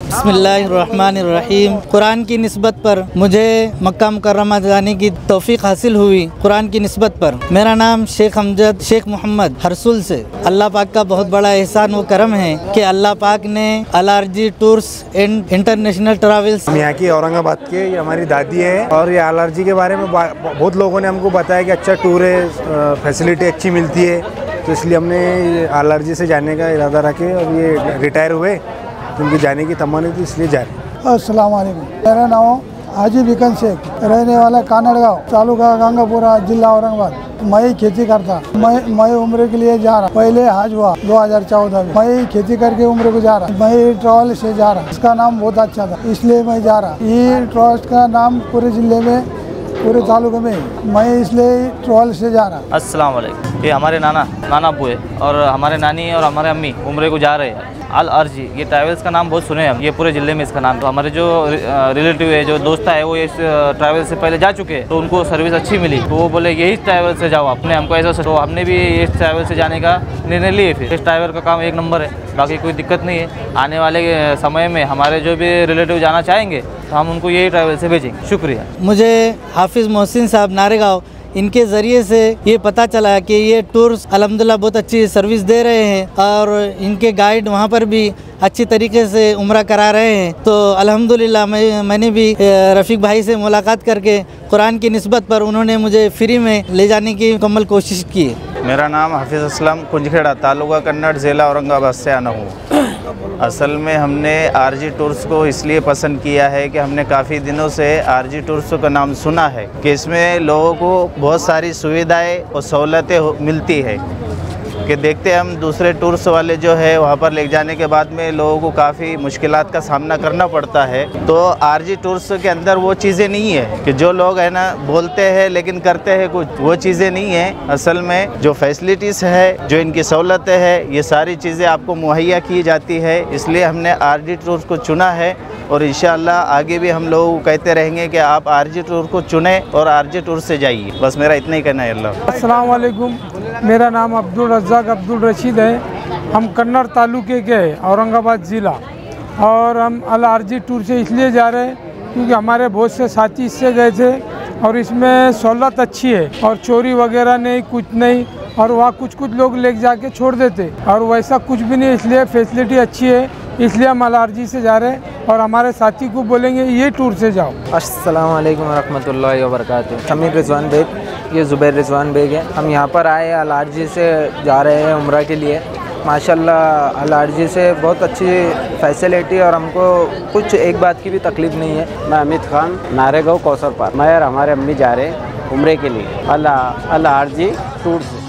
बिस्मिल्लाहिर्रहमानिर्रहीम। कुरान की निस्बत पर मुझे मक्का मुकर्रमा जाने की तौफीक हासिल हुई। कुरान की निस्बत पर मेरा नाम शेख अमजद शेख मोहम्मद हरसुल से। अल्लाह पाक का बहुत बड़ा एहसान व करम है कि अल्लाह पाक ने LRG tours and international travels. हम यहाँ की औरंगाबाद के, ये हमारी दादी है और ये LRG के बारे में बहुत लोगों ने हमको बताया कि अच्छा टूर है, फैसिलिटी अच्छी मिलती है, तो इसलिए हमने LRG से जाने का इरादा रखे और ये रिटायर हुए तो उनकी जाने की तमन्ना थी, इसलिए जा रहे। अस्सलाम वालेकुम। मेरा नाम हाजी बिकन शेख, रहने वाला कानड़गांव, तालुका गंगापुरा, जिला औरंगाबाद। मैं खेती करता, मैं उम्र के लिए जा रहा। पहले हज हुआ 2014 में। मैं खेती करके उम्र को जा रहा। मैं ट्रैवल से जा रहा। इसका नाम बहुत अच्छा था, इसलिए मैं जा रहा। ये ट्रस्ट का नाम पूरे जिले में, पूरे तालुके में, मैं इसलिए ट्रैवल से जा रहा। अस्सलाम वालेकुम। ये हमारे नाना अबू है और हमारे नानी और हमारे अम्मी उम्रे को जा रहे हैं। LRG ये ट्रैवल्स का नाम बहुत सुने हैं हम, ये पूरे ज़िले में इसका नाम। तो हमारे जो रिलेटिव है, जो दोस्त है, वो इस ट्रैवल से पहले जा चुके हैं, तो उनको सर्विस अच्छी मिली, तो वो बोले यही ट्रैवल से जाओ आपने हमको ऐसा। तो हमने भी इस ट्रैवल से जाने का निर्णय लिए। फिर इस ड्राइवर का काम एक नंबर है, बाकी कोई दिक्कत नहीं है। आने वाले समय में हमारे जो भी रिलेटिव जाना चाहेंगे तो हम उनको यही ट्रैवल से भेजेंगे। शुक्रिया। मुझे हाफिज़ मोहसिन साहब नारेगांव, इनके ज़रिए से ये पता चला कि ये टूर्स अल्हम्दुलिल्लाह बहुत अच्छी सर्विस दे रहे हैं और इनके गाइड वहाँ पर भी अच्छी तरीके से उम्रा करा रहे हैं। तो अल्हम्दुलिल्लाह मैंने भी रफ़ीक भाई से मुलाकात करके कुरान की निस्बत पर उन्होंने मुझे फ्री में ले जाने की मुकम्मल कोशिश की। मेरा नाम हाफिज़ असलम, कुंजखेड़ा, तालुका कन्नड़, ज़िला औरंगाबाद से आना हूँ। असल में हमने RG टूर्स को इसलिए पसंद किया है कि हमने काफ़ी दिनों से RG टूर्स का नाम सुना है कि इसमें लोगों को बहुत सारी सुविधाएं और सहूलतें मिलती है कि देखते हम दूसरे टूर्स वाले जो है वहाँ पर ले जाने के बाद में लोगों को काफ़ी मुश्किलात का सामना करना पड़ता है। तो RG टूर्स के अंदर वो चीज़ें नहीं है कि जो लोग है ना बोलते हैं लेकिन करते हैं कुछ, वो चीज़ें नहीं है। असल में जो फैसिलिटीज़ है, जो इनकी सहूलतें हैं, ये सारी चीज़ें आपको मुहैया की जाती है, इसलिए हमने RG टूर्स को चुना है और इंशाअल्लाह आगे भी हम लोग कहते रहेंगे कि आप RG टूर को चुनें और RG टूर से जाइए। बस मेरा इतना ही कहना है। अल्लाह। अस्सलाम वालेकुम। मेरा नाम अब्दुल रज़्ज़ाक अब्दुल रशीद है। हम कन्नड़ तालुके के औरंगाबाद ज़िला, और हम LRG टूर से इसलिए जा रहे हैं क्योंकि हमारे बहुत से साथी इससे गए थे और इसमें सहूलत अच्छी है और चोरी वगैरह नहीं, कुछ नहीं, और वहाँ कुछ लोग ले जाके छोड़ देते और वैसा कुछ भी नहीं, इसलिए फैसिलिटी अच्छी है, इसलिए हम LRG से जा रहे हैं और हमारे साथी को बोलेंगे ये टूर से जाओ। अस्सलाम वालेकुम रहमतुल्लाहि व बरकातुहू। समीर रिजवान बेग, ये ज़ुबैर रिजवान बेग है। हम यहाँ पर आए LRG से जा रहे हैं उम्रा के लिए। माशाल्लाह LRG से बहुत अच्छी फैसिलिटी और हमको कुछ एक बात की भी तकलीफ़ नहीं है। मैं अमित खान, नारेगांव कौसर पार्क। मैं और हमारे अम्मी जा रहे हैं उम्रे के लिए LRG टूर से।